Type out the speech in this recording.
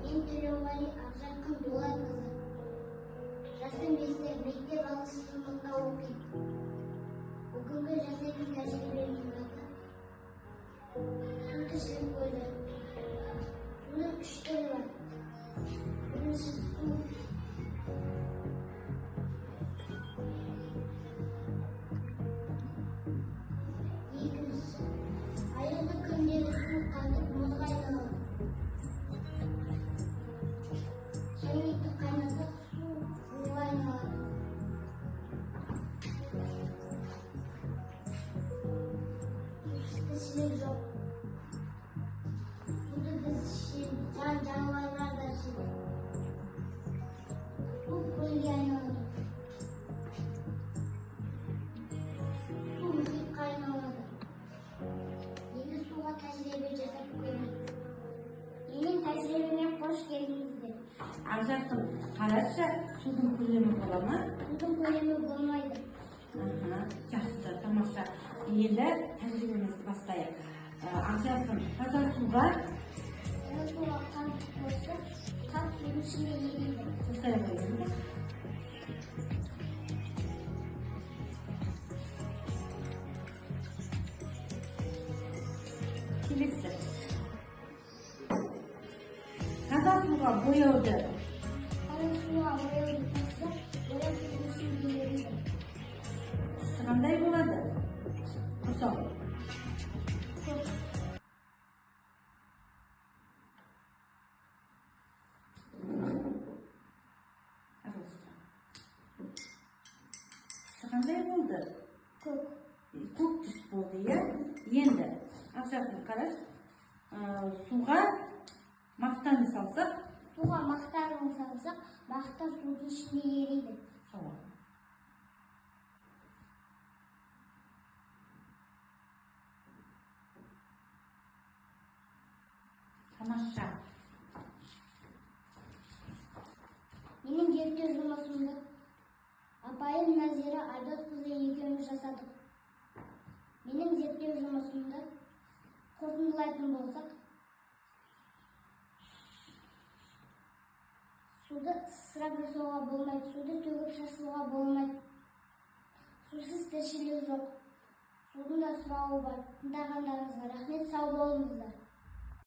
Мен Төлеуғали Ақжарқын Дулатқызы. Жасы мектеп 6 сыныпта оқиды. Бүгінгі жасайтын тәжірибенің аты су тіршілік көзі. Судың 3 түрі бар. Бірінші су. Екінші аязды күндері су қатып мұзға айналады. Шайнекті қайнатып су буға айналады. Тіршілік жоқ. Суды біз ішеміз, жануарлар да ішеді. Су көлге айналады. Су мұхитқа айналады. Енді суға тәжірибе жасап көрейік. Менің тәжірибеме қош келдіңіздер. Ақжарқын, қарашы, судың көлемі бола ма? Судың көлемі болмайды. Жақсы, тамаша. Енді тәжірибемізді бастайық. Ақжарқын, таза суға қант қосып, қант судың ішінде ериді. қостай қойыңыз. Келесі. Таза суға бояуды қосып, бояу судың ішінде ериді. қандай болады? Қосау. Қандай болды? Көк түс болды, иә? Енді, Ақжарқын, қараш, суға мақтаны салсақ, мақта судың ішінде ериді. Тамаша. Менің зерттеу жұмысымды апайым Назира Айдосқызы екеуміз жасадық. Менің зерттеу жұмысымды қорытындылайтын болсақ, суды ысырап жасауға болмайды, суды төгіп шашуға болмайды. Сусыз тіршілік жоқ. Судың да сұрауы бар. Тыңдағандарыңызға рахмет, сау болыңыздар.